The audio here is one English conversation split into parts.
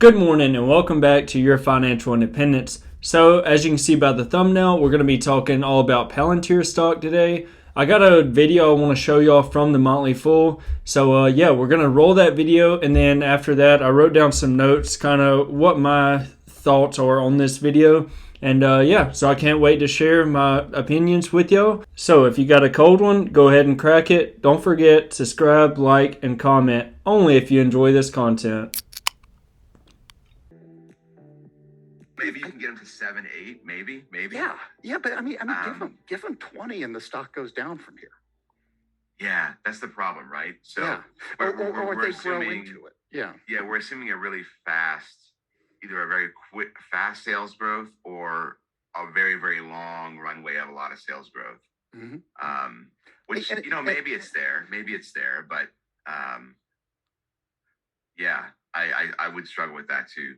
Good morning and welcome back to Your Financial Independence. So as you can see by the thumbnail, we're going to be talking all about Palantir stock today. I got a video I want to show y'all from the Motley Fool. So we're going to roll that video, and then after that I wrote down some notes, kind of what my thoughts are on this video. And so I can't wait to share my opinions with y'all. So if you got a cold one, go ahead and crack it. Don't forget, subscribe, like, and comment only if you enjoy this content. Maybe you can get them to 7, 8, maybe. Yeah, but I mean, give them 20, and the stock goes down from here. Yeah, that's the problem, right? So, yeah, or they grow into it. Yeah, we're assuming a really fast, either a very quick, fast sales growth, or a very, very long runway of a lot of sales growth. Mm-hmm. Which maybe it's there, but I would struggle with that too.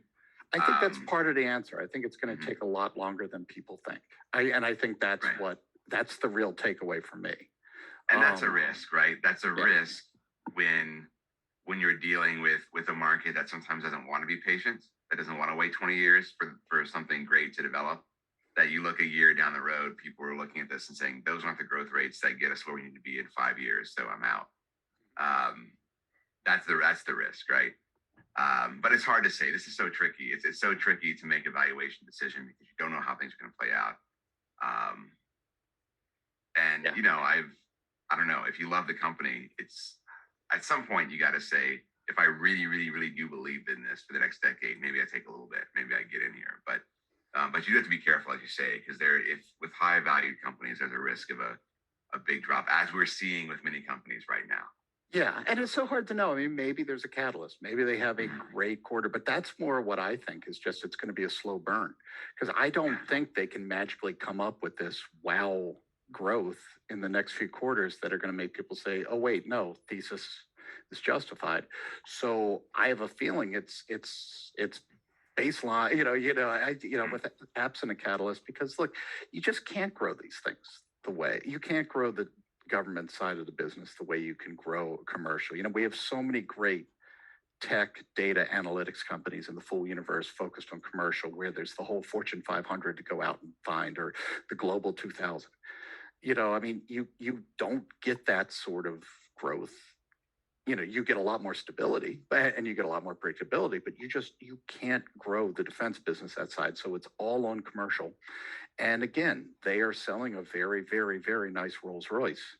I think that's part of the answer. I think it's going to take a lot longer than people think. I think that's right. That's the real takeaway for me. And that's a risk, right? That's a risk when you're dealing with a market that sometimes doesn't want to be patient, that doesn't want to wait 20 years for something great to develop. That you look a year down the road, people are looking at this and saying, those aren't the growth rates that get us where we need to be in 5 years, so I'm out. That's the risk, right? But it's hard to say. This is so tricky. It's so tricky to make a valuation decision because you don't know how things are going to play out. I don't know. If you love the company, it's at some point you got to say, if I really, really, really do believe in this for the next decade, maybe I take a little bit. Maybe I get in here. But you have to be careful, as you say, because if with high valued companies, there's a risk of a big drop, as we're seeing with many companies right now. Yeah, and it's so hard to know. I mean, maybe there's a catalyst. Maybe they have a great quarter, but that's more what I think is just it's going to be a slow burn, because I don't think they can magically come up with this wow growth in the next few quarters that are going to make people say, "Oh, wait, no, thesis is justified." So I have a feeling it's baseline, with absent a catalyst, because look, you just can't grow these things the way you can't grow the government side of the business the way you can grow commercial. We have so many great tech data analytics companies in the full universe focused on commercial, where there's the whole Fortune 500 to go out and find, or the Global 2000. You don't get that sort of growth. You get a lot more stability and you get a lot more predictability, but you can't grow the defense business that side. So it's all on commercial. And again, they are selling a very, very, very nice Rolls Royce,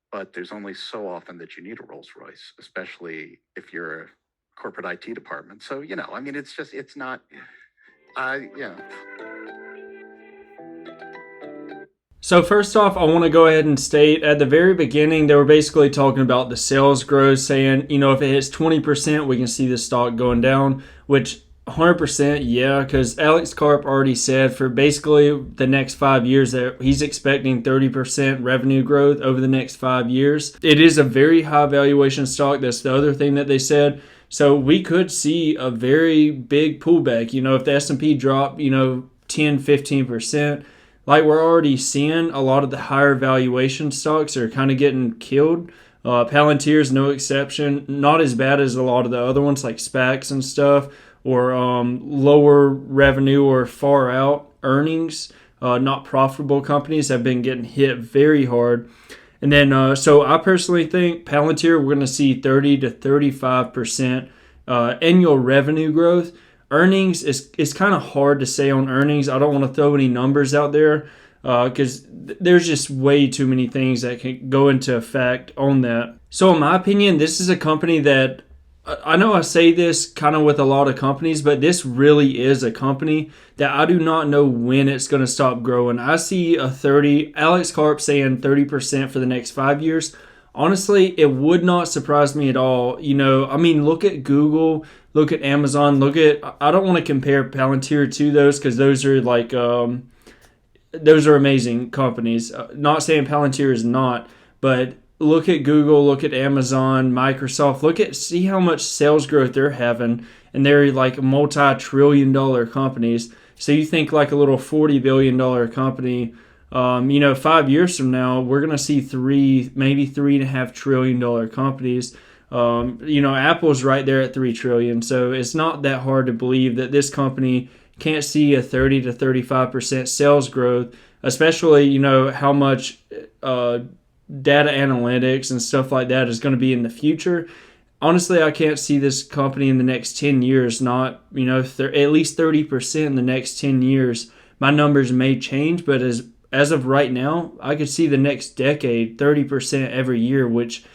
but there's only so often that you need a Rolls Royce, especially if you're a corporate IT department. So, it's not, So first off, I want to go ahead and state at the very beginning, they were basically talking about the sales growth, saying, if it hits 20%, we can see the stock going down, which 100%, yeah, because Alex Karp already said for basically the next 5 years that he's expecting 30% revenue growth over the next 5 years. It is a very high valuation stock. That's the other thing that they said. So we could see a very big pullback. If the S&P dropped, 10-15%, like we're already seeing, a lot of the higher valuation stocks are kind of getting killed. Palantir is no exception. Not as bad as a lot of the other ones like SPACs and stuff, or lower revenue or far out earnings, not profitable companies have been getting hit very hard. And then, so I personally think Palantir, we're going to see 30 to 35% annual revenue growth. Earnings is kind of hard to say on earnings. I don't want to throw any numbers out there because there's just way too many things that can go into effect on that. So in my opinion, this is a company that, I know I say this kind of with a lot of companies, but this really is a company that I do not know when it's going to stop growing. I see Alex Karp saying 30% for the next 5 years. Honestly, it would not surprise me at all. Look at Google, look at Amazon, I don't want to compare Palantir to those because those are like, those are amazing companies. Not saying Palantir is not, but look at Google, look at Amazon, Microsoft, see how much sales growth they're having, and they're like multi-trillion-dollar companies. So you think like a little $40 billion company, 5 years from now, we're going to see maybe $3.5 trillion companies. Apple's right there at 3 trillion. So it's not that hard to believe that this company can't see a 30 to 35% sales growth, especially, how much data analytics and stuff like that is going to be in the future. Honestly, I can't see this company in the next 10 years not, at least 30% in the next 10 years. My numbers may change, but as of right now, I could see the next decade 30% every year, which,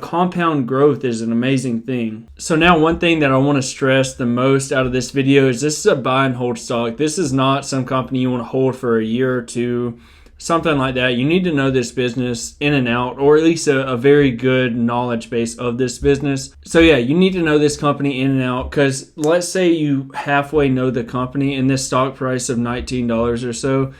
compound growth is an amazing thing. So now one thing that I want to stress the most out of this video is this is a buy and hold stock. This is not some company you want to hold for a year or two, something like that. You need to know this business in and out, or at least a very good knowledge base of this business. So yeah, you need to know this company in and out, because let's say you halfway know the company and this stock price of $19 or so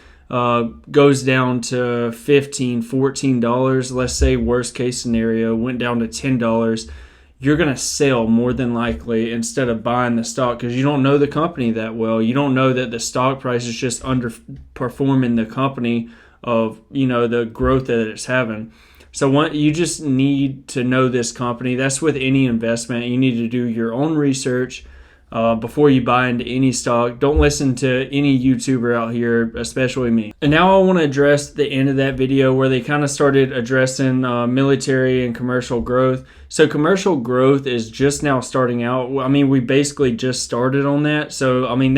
goes down to $15, $14. Let's say worst case scenario went down to $10. You're going to sell more than likely instead of buying the stock, because you don't know the company that well. You don't know that the stock price is just underperforming the company of, the growth that it's having. So you just need to know this company. That's with any investment. You need to do your own research before you buy into any stock. Don't listen to any YouTuber out here, especially me. And now I want to address the end of that video where they kind of started addressing military and commercial growth. So commercial growth is just now starting out. I mean, we basically just started on that. So, I mean,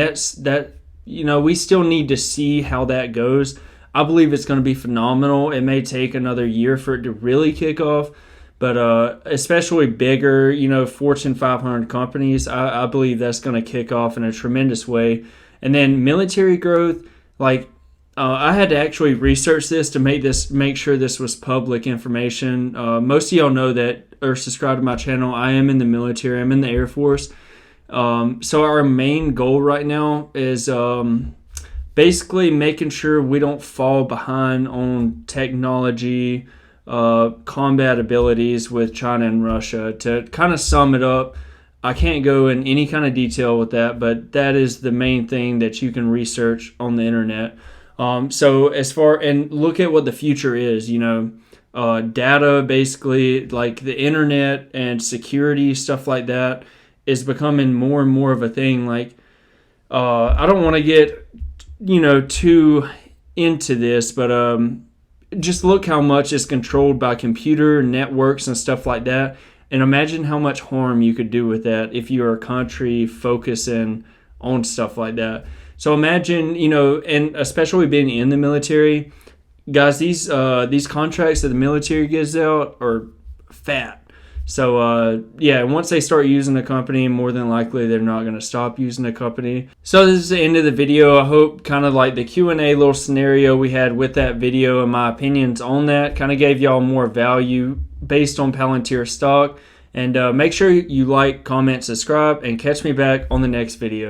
we still need to see how that goes. I believe it's going to be phenomenal. It may take another year for it to really kick off. But especially bigger, Fortune 500 companies, I believe that's going to kick off in a tremendous way. And then military growth, I had to actually research this to make sure this was public information. Most of y'all know that, or subscribe to my channel, I am in the military. I'm in the Air Force. So our main goal right now is basically making sure we don't fall behind on technology, combat abilities with China and Russia. To kind of sum it up, I can't go in any kind of detail with that, but that is the main thing that you can research on the internet. So and look at what the future is, data, basically, like the internet and security, stuff like that is becoming more and more of a thing. I don't want to get, too into this, but, just look how much is controlled by computer networks and stuff like that. And imagine how much harm you could do with that if you're a country focusing on stuff like that. So imagine, and especially being in the military, guys, these contracts that the military gives out are fat. So, once they start using the company, more than likely they're not going to stop using the company. So this is the end of the video. I hope kind of like the Q&A little scenario we had with that video and my opinions on that kind of gave y'all more value based on Palantir stock. And make sure you like, comment, subscribe, and catch me back on the next video.